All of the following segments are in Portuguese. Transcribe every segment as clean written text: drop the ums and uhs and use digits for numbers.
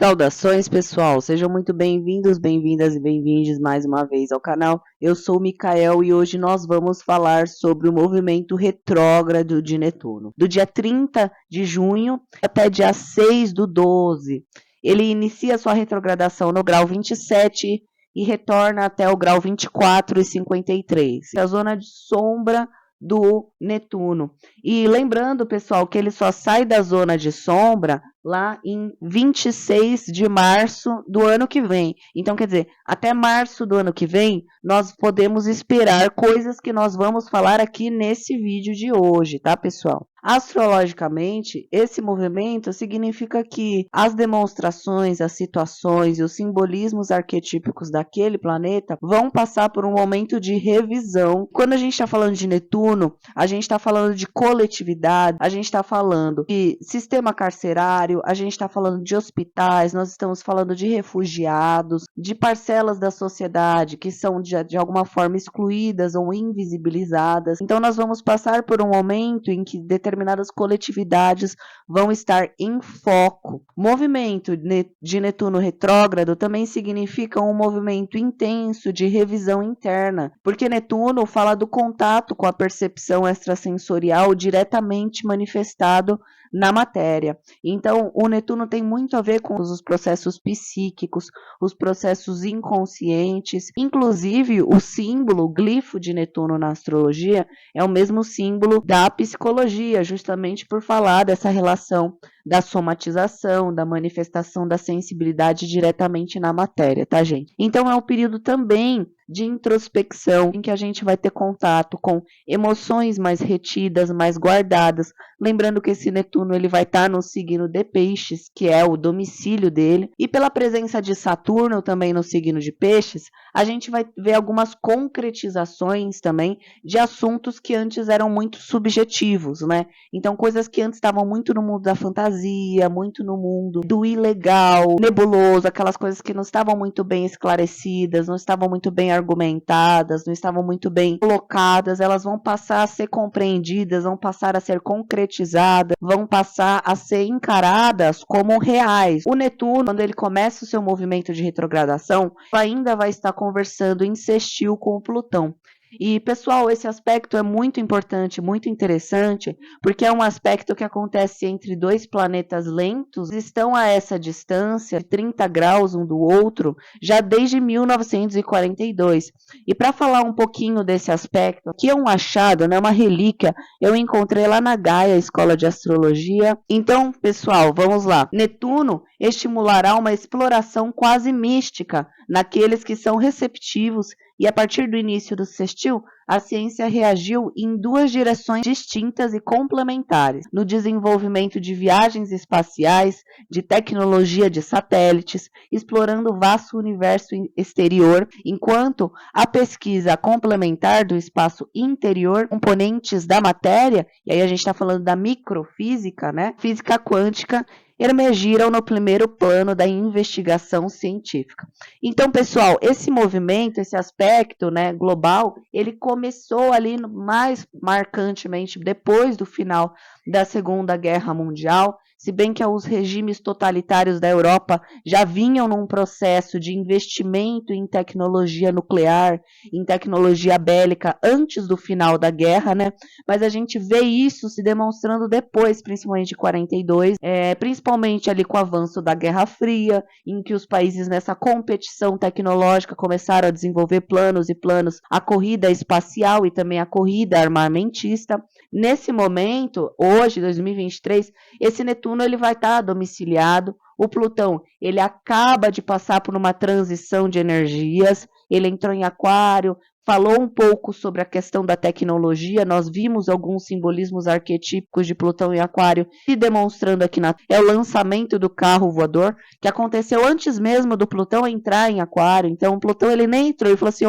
Saudações, pessoal! Sejam muito bem-vindos, bem-vindas e bem-vindes mais uma vez ao canal. Eu sou o Mikael e hoje nós vamos falar sobre o movimento retrógrado de Netuno. Do dia 30 de junho até dia 6 do 12. Ele inicia sua retrogradação no grau 27 e retorna até o grau 24 e 53. A zona de sombra do Netuno. E lembrando, pessoal, que ele só sai da zona de sombra lá em 26 de março do ano que vem. Então, quer dizer, até março do ano que vem, nós podemos esperar coisas que nós vamos falar aqui nesse vídeo de hoje, tá, pessoal? Astrologicamente, esse movimento significa que as demonstrações, as situações e os simbolismos arquetípicos daquele planeta vão passar por um momento de revisão. Quando a gente está falando de Netuno, a gente está falando de coletividade, a gente está falando de sistema carcerário, a gente está falando de hospitais, nós estamos falando de refugiados, de parcelas da sociedade que são de alguma forma excluídas ou invisibilizadas. Então nós vamos passar por um momento em que determinadas coletividades vão estar em foco. Movimento de Netuno retrógrado também significa um movimento intenso de revisão interna, porque Netuno fala do contato com a percepção extrasensorial diretamente manifestado na matéria. Então, o Netuno tem muito a ver com os processos psíquicos, os processos inconscientes, inclusive o símbolo, o glifo de Netuno na astrologia é o mesmo símbolo da psicologia, justamente por falar dessa relação da somatização, da manifestação da sensibilidade diretamente na matéria, tá, gente? Então, é um período também de introspecção, em que a gente vai ter contato com emoções mais retidas, mais guardadas. Lembrando que esse Netuno ele vai estar no signo de Peixes, que é o domicílio dele, e pela presença de Saturno também no signo de Peixes, a gente vai ver algumas concretizações também de assuntos que antes eram muito subjetivos, né? Então, coisas que antes estavam muito no mundo da fantasia, muito no mundo do ilegal, nebuloso, aquelas coisas que não estavam muito bem esclarecidas, não estavam muito bem argumentadas, não estavam muito bem colocadas, elas vão passar a ser compreendidas, vão passar a ser concretizadas, vão passar a ser encaradas como reais. O Netuno, quando ele começa o seu movimento de retrogradação, ainda vai estar conversando em sextil com o Plutão. E, pessoal, esse aspecto é muito importante, muito interessante, porque é um aspecto que acontece entre dois planetas lentos, estão a essa distância, 30 graus um do outro, já desde 1942. E para falar um pouquinho desse aspecto, que é um achado, né, uma relíquia, eu encontrei lá na Gaia, Escola de Astrologia. Então, pessoal, vamos lá. Netuno estimulará uma exploração quase mística naqueles que são receptivos. E a partir do início do sextil, a ciência reagiu em duas direções distintas e complementares, no desenvolvimento de viagens espaciais, de tecnologia de satélites, explorando o vasto universo exterior, enquanto a pesquisa complementar do espaço interior, componentes da matéria, e aí a gente está falando da microfísica, né? Física quântica, emergiram no primeiro plano da investigação científica. Então, pessoal, esse movimento, esse aspecto, né, global, ele começou ali mais marcantemente depois do final da Segunda Guerra Mundial, se bem que os regimes totalitários da Europa já vinham num processo de investimento em tecnologia nuclear, em tecnologia bélica antes do final da guerra, né? Mas a gente vê isso se demonstrando depois, principalmente de 42, principalmente ali com o avanço da Guerra Fria, em que os países nessa competição tecnológica começaram a desenvolver planos e planos, a corrida espacial e também a corrida armamentista. Nesse momento, hoje, 2023, esse Netuno ele vai estar domiciliado. O Plutão, ele acaba de passar por uma transição de energias, ele entrou em Aquário, falou um pouco sobre a questão da tecnologia, nós vimos alguns simbolismos arquetípicos de Plutão e Aquário se demonstrando aqui é o lançamento do carro voador, que aconteceu antes mesmo do Plutão entrar em Aquário. Então o Plutão ele nem entrou, ele falou assim,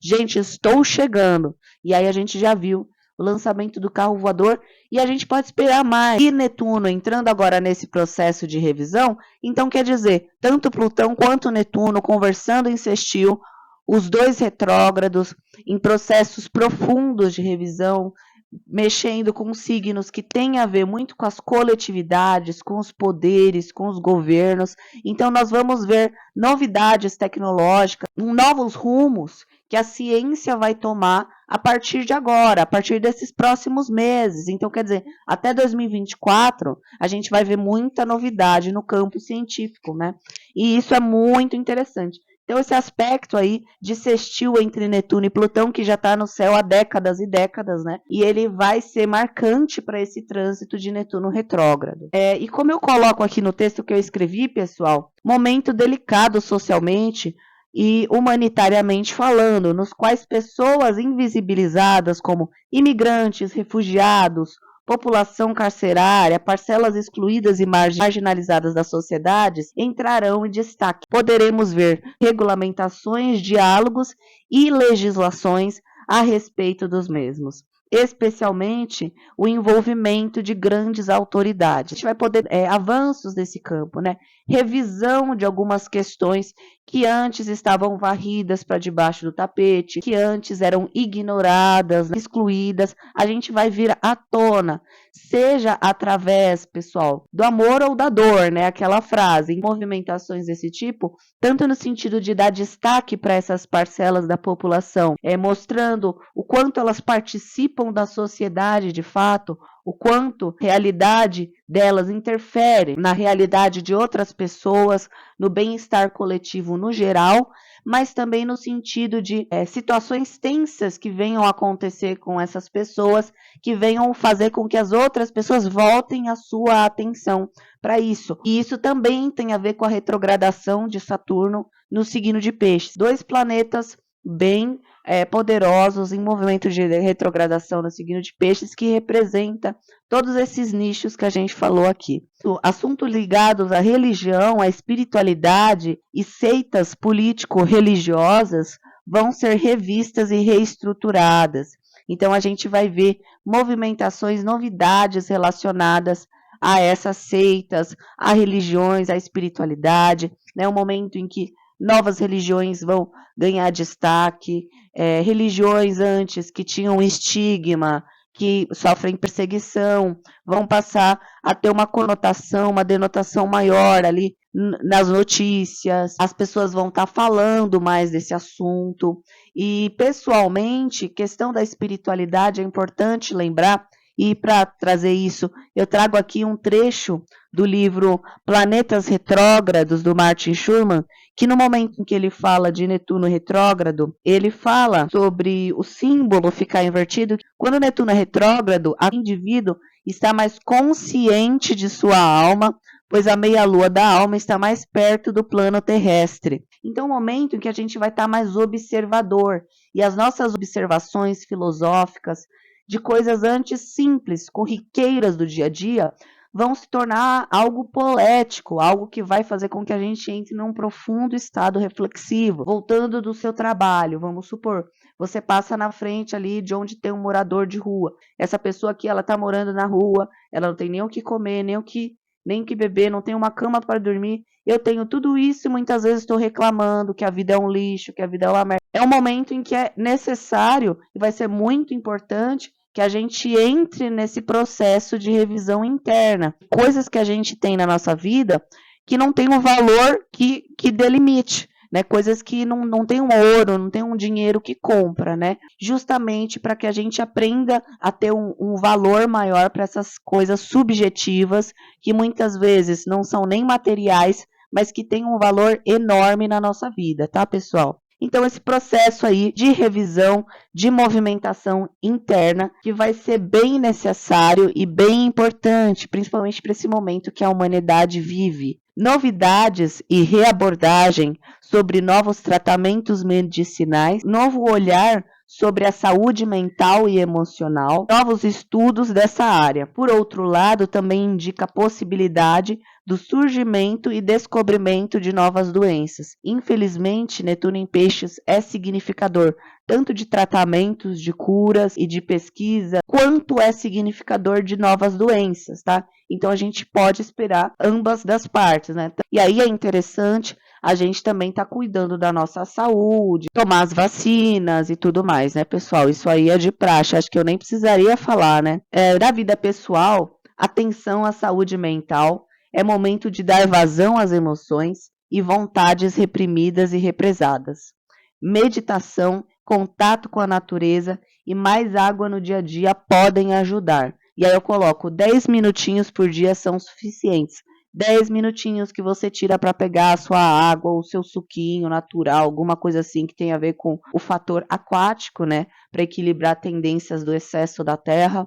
gente, estou chegando. E aí a gente já viu o lançamento do carro voador, e a gente pode esperar mais. E Netuno entrando agora nesse processo de revisão, então quer dizer, tanto Plutão quanto Netuno conversando em sextil, os dois retrógrados, em processos profundos de revisão, mexendo com signos que têm a ver muito com as coletividades, com os poderes, com os governos. Então, nós vamos ver novidades tecnológicas, novos rumos que a ciência vai tomar a partir de agora, a partir desses próximos meses. Então, quer dizer, até 2024, a gente vai ver muita novidade no campo científico, né? E isso é muito interessante. Então, esse aspecto aí de sextil entre Netuno e Plutão, que já está no céu há décadas e décadas, né? E ele vai ser marcante para esse trânsito de Netuno retrógrado. E como eu coloco aqui no texto que eu escrevi, pessoal, momento delicado socialmente e humanitariamente falando, nos quais pessoas invisibilizadas como imigrantes, refugiados, população carcerária, parcelas excluídas e marginalizadas das sociedades entrarão em destaque. Poderemos ver regulamentações, diálogos e legislações a respeito dos mesmos, especialmente o envolvimento de grandes autoridades. A gente vai poder avanços nesse campo, né? Revisão de algumas questões que antes estavam varridas para debaixo do tapete, que antes eram ignoradas, excluídas, a gente vai vir à tona, seja através, pessoal, do amor ou da dor, né? Aquela frase, em movimentações desse tipo, tanto no sentido de dar destaque para essas parcelas da população, mostrando o quanto elas participam da sociedade de fato, o quanto a realidade delas interfere na realidade de outras pessoas, no bem-estar coletivo no geral, mas também no sentido de situações tensas que venham acontecer com essas pessoas, que venham fazer com que as outras pessoas voltem a sua atenção para isso. E isso também tem a ver com a retrogradação de Saturno no signo de Peixes. 2 planetas bem poderosos em movimento de retrogradação no signo de Peixes, que representa todos esses nichos que a gente falou aqui. Assuntos ligados à religião, à espiritualidade e seitas político-religiosas vão ser revistas e reestruturadas. Então, a gente vai ver movimentações, novidades relacionadas a essas seitas, a religiões, a espiritualidade, né? Um momento em que novas religiões vão ganhar destaque, religiões antes que tinham estigma, que sofrem perseguição, vão passar a ter uma conotação, uma denotação maior ali nas notícias, as pessoas vão estar falando mais desse assunto. E, pessoalmente, questão da espiritualidade é importante lembrar, e para trazer isso, eu trago aqui um trecho do livro Planetas Retrógrados, do Martin Schurman, que no momento em que ele fala de Netuno retrógrado, ele fala sobre o símbolo ficar invertido. Quando Netuno é retrógrado, o indivíduo está mais consciente de sua alma, pois a meia-lua da alma está mais perto do plano terrestre. Então, é um momento em que a gente vai estar mais observador, e as nossas observações filosóficas de coisas antes simples, corriqueiras do dia a dia, vão se tornar algo poético, algo que vai fazer com que a gente entre num profundo estado reflexivo. Voltando do seu trabalho, vamos supor, você passa na frente ali de onde tem um morador de rua. Essa pessoa aqui, ela está morando na rua, ela não tem nem o que comer, nem o que beber, não tem uma cama para dormir. Eu tenho tudo isso e muitas vezes estou reclamando que a vida é um lixo, que a vida é uma merda. É um momento em que é necessário e vai ser muito importante que a gente entre nesse processo de revisão interna. Coisas que a gente tem na nossa vida que não tem um valor que delimite, né? Coisas que não tem um ouro, não tem um dinheiro que compra, né? Justamente para que a gente aprenda a ter um valor maior para essas coisas subjetivas que muitas vezes não são nem materiais, mas que têm um valor enorme na nossa vida, tá, pessoal? Então, esse processo aí de revisão, de movimentação interna, que vai ser bem necessário e bem importante, principalmente para esse momento que a humanidade vive. Novidades e reabordagem sobre novos tratamentos medicinais, novo olhar sobre a saúde mental e emocional, novos estudos dessa área. Por outro lado, também indica a possibilidade do surgimento e descobrimento de novas doenças. Infelizmente, Netuno em Peixes é significador tanto de tratamentos, de curas e de pesquisa, quanto é significador de novas doenças, tá? Então, a gente pode esperar ambas das partes, né? E aí é interessante a gente também está cuidando da nossa saúde, tomar as vacinas e tudo mais, né, pessoal? Isso aí é de praxe, acho que eu nem precisaria falar, né? Da vida pessoal, atenção à saúde mental, é momento de dar vazão às emoções e vontades reprimidas e represadas. Meditação, contato com a natureza e mais água no dia a dia podem ajudar. E aí eu coloco 10 minutinhos por dia são suficientes. 10 minutinhos que você tira para pegar a sua água, o seu suquinho natural, alguma coisa assim que tem a ver com o fator aquático, né? Para equilibrar tendências do excesso da terra.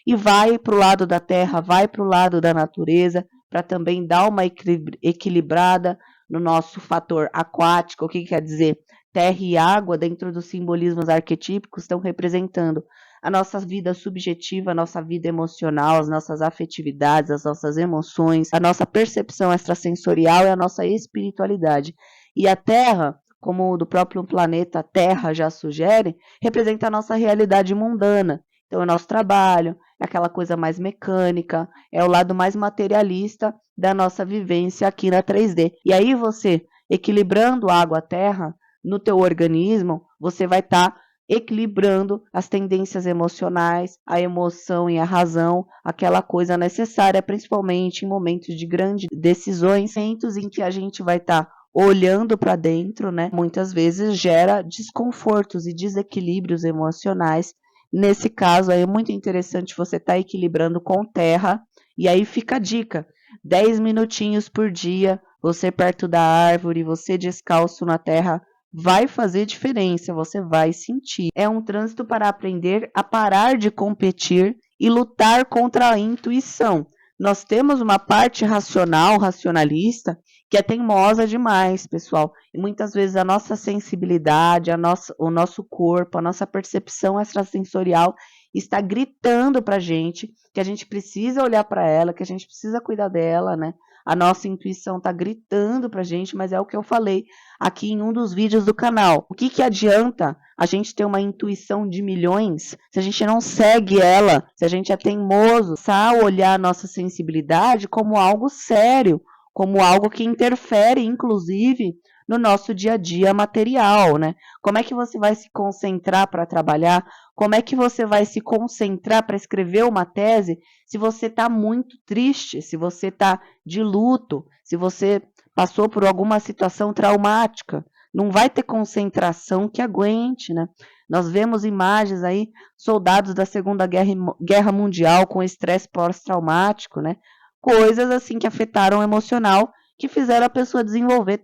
E vai para o lado da terra, vai para o lado da natureza, para também dar uma equilibrada no nosso fator aquático. O que quer dizer? Terra e água, dentro dos simbolismos arquetípicos, estão representando a nossa vida subjetiva, a nossa vida emocional, as nossas afetividades, as nossas emoções, a nossa percepção extrasensorial e a nossa espiritualidade. E a Terra, como do próprio planeta Terra já sugere, representa a nossa realidade mundana. Então, é o nosso trabalho, é aquela coisa mais mecânica, é o lado mais materialista da nossa vivência aqui na 3D. E aí você, equilibrando água-terra no teu organismo, você vai estar equilibrando as tendências emocionais, a emoção e a razão, aquela coisa necessária, principalmente em momentos de grandes decisões, momentos em que a gente vai estar olhando para dentro, né? Muitas vezes gera desconfortos e desequilíbrios emocionais. Nesse caso aí é muito interessante você estar equilibrando com terra, e aí fica a dica: 10 minutinhos por dia, você perto da árvore, você descalço na terra, vai fazer diferença, você vai sentir. É um trânsito para aprender a parar de competir e lutar contra a intuição. Nós temos uma parte racional, racionalista, que é teimosa demais, pessoal. E muitas vezes a nossa sensibilidade, o nosso corpo, a nossa percepção extrasensorial está gritando para a gente que a gente precisa olhar para ela, que a gente precisa cuidar dela, né? A nossa intuição está gritando para a gente, mas é o que eu falei aqui em um dos vídeos do canal. O que, que adianta a gente ter uma intuição de milhões se a gente não segue ela, se a gente é teimoso, sabe olhar a nossa sensibilidade como algo sério, como algo que interfere, inclusive, no nosso dia a dia material, né? Como é que você vai se concentrar para trabalhar? Como é que você vai se concentrar para escrever uma tese se você está muito triste, se você está de luto, se você passou por alguma situação traumática? Não vai ter concentração que aguente, né? Nós vemos imagens aí, soldados da Segunda Guerra Mundial com estresse pós-traumático, né? Coisas assim que afetaram o emocional, que fizeram a pessoa desenvolver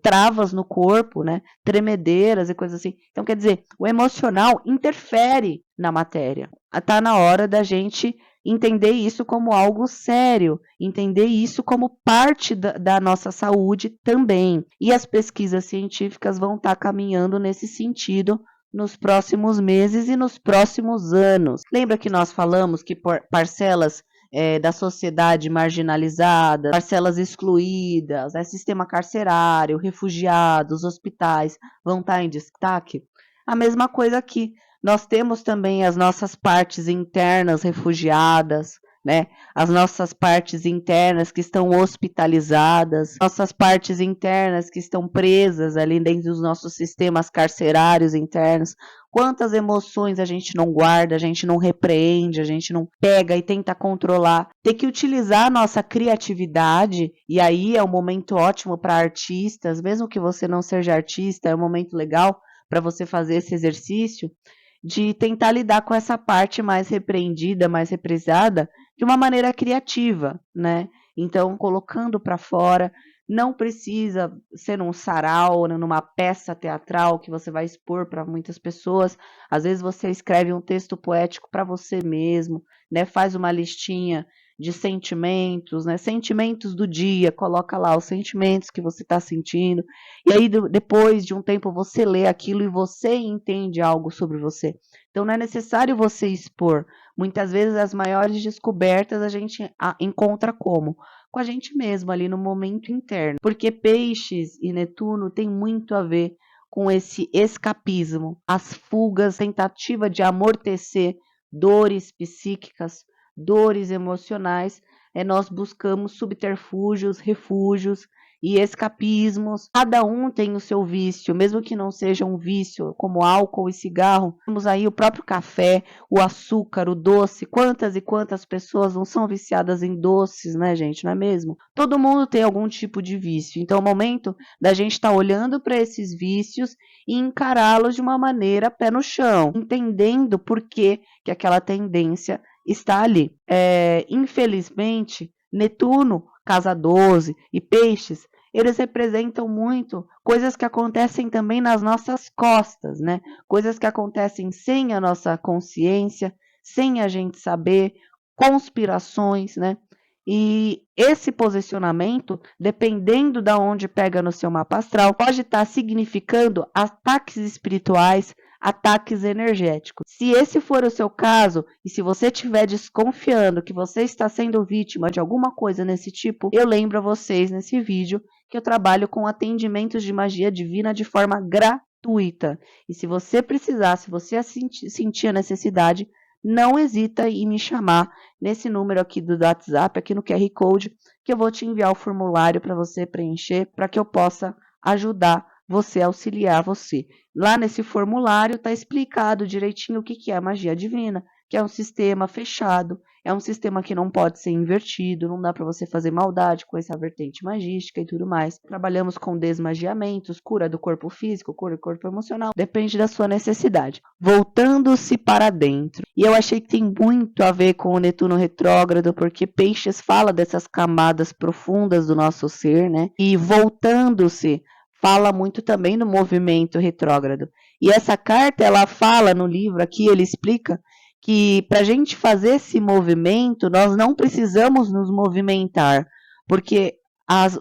travas no corpo, né? Tremedeiras e coisas assim. Então, quer dizer, o emocional interfere na matéria. Está na hora da gente entender isso como algo sério, entender isso como parte da nossa saúde também. E as pesquisas científicas vão estar caminhando nesse sentido nos próximos meses e nos próximos anos. Lembra que nós falamos que parcelas da sociedade marginalizada, parcelas excluídas, sistema carcerário, refugiados, hospitais vão estar em destaque? A mesma coisa aqui. Nós temos também as nossas partes internas refugiadas, né? As nossas partes internas que estão hospitalizadas, nossas partes internas que estão presas ali dentro dos nossos sistemas carcerários internos. Quantas emoções a gente não guarda, a gente não repreende, a gente não pega e tenta controlar. Ter que utilizar a nossa criatividade, e aí é um momento ótimo para artistas, mesmo que você não seja artista, é um momento legal para você fazer esse exercício de tentar lidar com essa parte mais repreendida, mais represada, de uma maneira criativa, né? Então, colocando para fora, não precisa ser um sarau, numa peça teatral que você vai expor para muitas pessoas. Às vezes você escreve um texto poético para você mesmo, né? Faz uma listinha de sentimentos, né? Sentimentos do dia, coloca lá os sentimentos que você está sentindo, e aí depois de um tempo você lê aquilo e você entende algo sobre você. Então não é necessário você expor. Muitas vezes as maiores descobertas a gente encontra como? Com a gente mesmo, ali no momento interno. Porque Peixes e Netuno tem muito a ver com esse escapismo, as fugas, tentativa de amortecer dores psíquicas, dores emocionais, nós buscamos subterfúgios, refúgios e escapismos. Cada um tem o seu vício, mesmo que não seja um vício como álcool e cigarro. Temos aí o próprio café, o açúcar, o doce. Quantas e quantas pessoas não são viciadas em doces, né, gente? Não é mesmo? Todo mundo tem algum tipo de vício. Então, é o momento da gente estar olhando para esses vícios e encará-los de uma maneira pé no chão, entendendo por que aquela tendência está ali. Infelizmente, Netuno, casa 12 e Peixes, eles representam muito coisas que acontecem também nas nossas costas, né? Coisas que acontecem sem a nossa consciência, sem a gente saber, conspirações, né? E esse posicionamento, dependendo de onde pega no seu mapa astral, pode estar significando ataques espirituais, ataques energéticos. Se esse for o seu caso, e se você estiver desconfiando que você está sendo vítima de alguma coisa nesse tipo, eu lembro a vocês nesse vídeo que eu trabalho com atendimentos de magia divina de forma gratuita. E se você precisar, se você sentir a necessidade, não hesita em me chamar nesse número aqui do WhatsApp, aqui no QR Code, que eu vou te enviar o formulário para você preencher, para que eu possa ajudar você, auxiliar você. Lá nesse formulário está explicado direitinho o que é magia divina, que é um sistema fechado, é um sistema que não pode ser invertido, não dá para você fazer maldade com essa vertente magística e tudo mais. Trabalhamos com desmagiamentos, cura do corpo físico, cura do corpo emocional, depende da sua necessidade. Voltando-se para dentro. E eu achei que tem muito a ver com o Netuno retrógrado, porque Peixes fala dessas camadas profundas do nosso ser, né? E voltando-se fala muito também no movimento retrógrado. E essa carta, ela fala no livro aqui, ele explica que para a gente fazer esse movimento, nós não precisamos nos movimentar, porque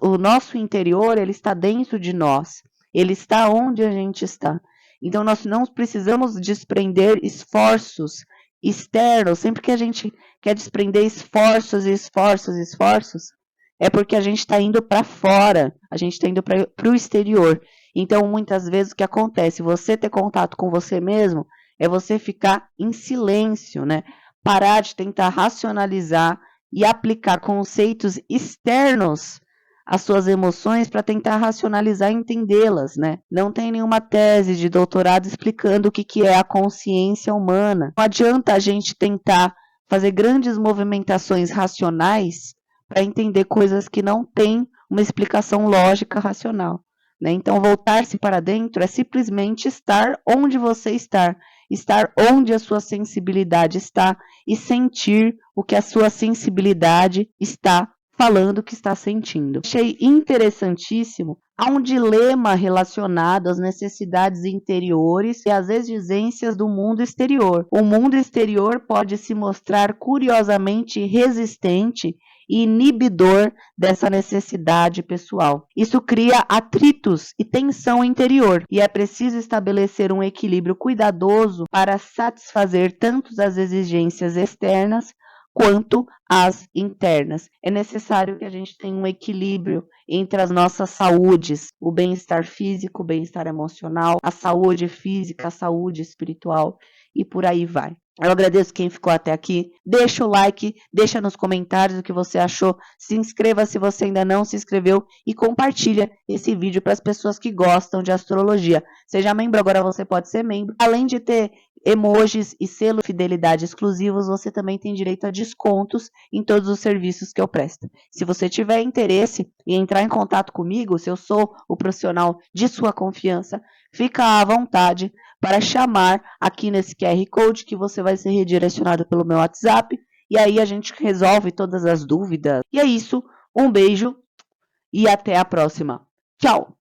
o nosso interior, ele está dentro de nós, ele está onde a gente está. Então, nós não precisamos desprender esforços externos. Sempre que a gente quer desprender esforços, é porque a gente está indo para fora, a gente está indo para o exterior. Então, muitas vezes, o que acontece? Você ter contato com você mesmo é você ficar em silêncio, né? Parar de tentar racionalizar e aplicar conceitos externos às suas emoções para tentar racionalizar e entendê-las, né? Não tem nenhuma tese de doutorado explicando o que é a consciência humana. Não adianta a gente tentar fazer grandes movimentações racionais para entender coisas que não têm uma explicação lógica racional, né? Então, voltar-se para dentro é simplesmente estar onde você está onde a sua sensibilidade está e sentir o que a sua sensibilidade está falando, que está sentindo. Achei interessantíssimo. Há um dilema relacionado às necessidades interiores e às exigências do mundo exterior. O mundo exterior pode se mostrar curiosamente resistente e inibidor dessa necessidade pessoal. Isso cria atritos e tensão interior, e é preciso estabelecer um equilíbrio cuidadoso para satisfazer tanto as exigências externas quanto as internas. É necessário que a gente tenha um equilíbrio entre as nossas saúdes, o bem-estar físico, o bem-estar emocional, a saúde física, a saúde espiritual, e por aí vai. Eu agradeço quem ficou até aqui. Deixa o like, deixa nos comentários o que você achou. Se inscreva se você ainda não se inscreveu e compartilha esse vídeo para as pessoas que gostam de astrologia. Seja membro, agora você pode ser membro. Além de ter emojis e selo de fidelidade exclusivos, você também tem direito a descontos em todos os serviços que eu presto. Se você tiver interesse em entrar em contato comigo, se eu sou o profissional de sua confiança, fica à vontade para chamar aqui nesse QR Code, que você vai ser redirecionado pelo meu WhatsApp, e aí a gente resolve todas as dúvidas. E é isso, um beijo e até a próxima. Tchau!